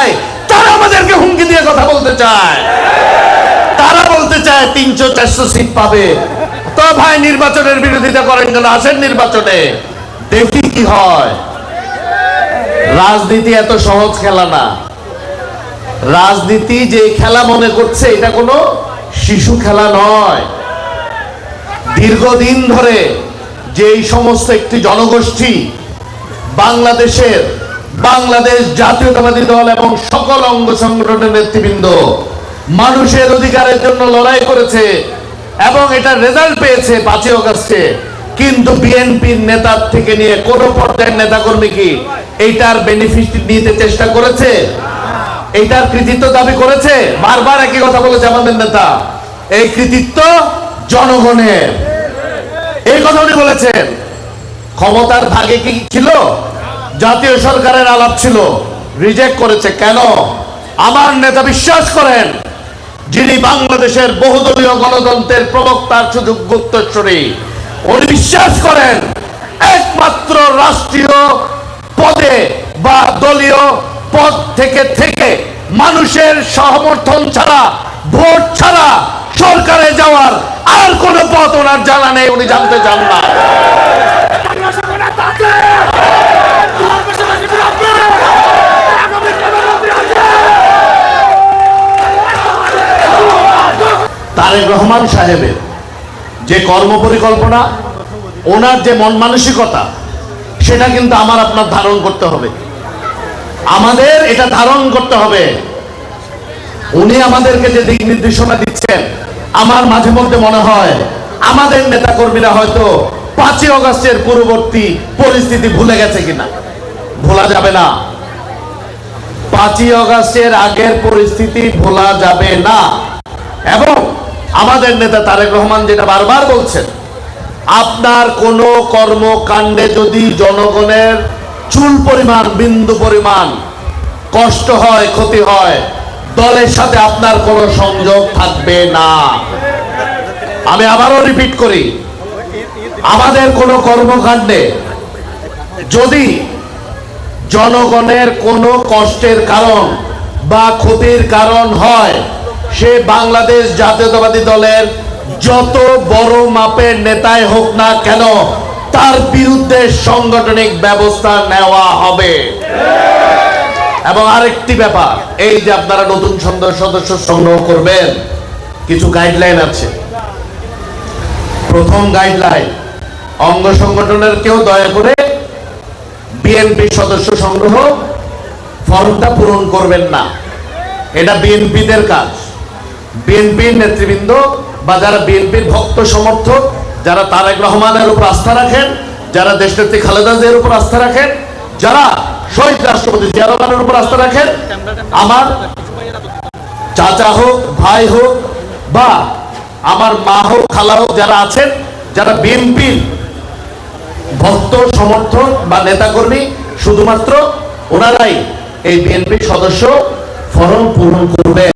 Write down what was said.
চায়, তারা আমাদেরকে হুমকি দিয়ে কথা বলতে চায়। তারা বলতে চায় 300-400 সিট পাবে। তো ভাই নির্বাচনের বিরোধিতা করেন কেন? আসেন নির্বাচনে, দেখি কি হয়। রাজনীতি এত সহজ খেলা না। রাজনীতি যে খেলা মনে করছে, এটা কোনো শিশু খেলা নয়। দীর্ঘদিন ধরে যে সমস্ত একটি জনগোষ্ঠী বাংলাদেশ জাতীয়তাবাদী দল এবং সকল অঙ্গ সংগঠনের নেতৃবৃন্দ মানুষের অধিকারের জন্য লড়াই করেছে এবং এটা রেজাল্ট পেয়েছে 5ই আগস্টে, কিন্তু বিএনপির নেতার থেকে নিয়ে কোন পর্যায়ের নেতাকর্মী কি এইটার বেনিফিট নিতে চেষ্টা করেছে? এইটার কৃতিত্ব দাবি করেছে? বারবার একই কথা বলেছে আমাদের নেতা, এই কৃতিত্ব জনগণের। এই কথা উনি বলেছেন। ক্ষমতার ভাগে কি ছিল? জাতীয় সরকারের আলাপ ছিল, রিজেক্ট করেছে। কেন? আমার নেতা বিশ্বাস করেন, যিনি বাংলাদেশের বহুদলীয় গণতন্ত্রের প্রবক্তার সুযোগ্য উত্তরসূরি, উনি বিশ্বাস করেন একমাত্র রাষ্ট্রীয় পদে বা দলীয় পদ থেকে মানুষের সমর্থন ছাড়া, ভোট ছাড়া সরকারে যাওয়ার আর কোন পথ ওনার জানা নেই, উনি জানতে চান না। তারেক রহমান সাহেবের যে কর্মপরিকল্পনা, ওনার যে মন মানসিকতা, সেটা কিন্তু আমার আপনার ধারণ করতে হবে। আমাদের এটা ধারণ করতে হবে। উনি আমাদেরকে যে দিক নির্দেশনা দিচ্ছেন, আমার মাঝে মধ্যে মনে হয় আমাদের নেতা কর্মীরা হয়তো 5ই আগস্টের পূর্ববর্তী পরিস্থিতি ভুলে গেছে কিনা। ভোলা যাবে না। 5ই আগস্টের আগের পরিস্থিতি ভোলা যাবে না। এবং আমাদের নেতা তারেক রহমান যেটা বারবার বলছেন, আপনার কোন কর্মকাণ্ডে যদি জনগণের চুল পরিমাণ, বিন্দু পরিমাণ কষ্ট হয়, ক্ষতি হয়, দলের সাথে আপনার কোনো সংযোগ থাকবে না। আমি আবারও রিপিট করি, আমাদের কোনো কর্মকাণ্ডে যদি জনগণের কোনো কষ্টের কারণ বা ক্ষতির কারণ হয়, সে বাংলাদেশ জাতীয়তাবাদী দলের যত বড় মাপের নেতাই হোক না কেন, তার বিরুদ্ধে সাংগঠনিক ব্যবস্থা নেওয়া হবে। এবং আরেকটি ব্যাপার, এই যে আপনারা নতুন সদস্য সংগ্রহ করবেন, কিছু গাইডলাইন আছে। প্রথম গাইডলাইন, অঙ্গ সংগঠনের কেউ দয়া করে বিএনপি সদস্য সংগ্রহ ফর্মটা পূরণ করবেন না। এটা বিএনপিদের কাজ। বিএনপির নেতৃবৃন্দ বা যারা বিএনপির ভক্ত সমর্থক, যারা তারেক রহমানের উপর আস্থা রাখেন, যারা দেশনেত্রী খালেদা জিয়ার উপর আস্থা রাখেন, যারা শহীদ রাষ্ট্রপতি জিয়া রহমানের উপর আস্থা রাখেন, আমার চাচা হোক, ভাই হোক, বা আমার মা হোক, খালা হোক, যারা আছেন, যারা বিএনপির ভক্ত সমর্থক বা নেতাকর্মী, শুধুমাত্র ওনারাই এই বিএনপির সদস্য ফরম পূরণ করবে।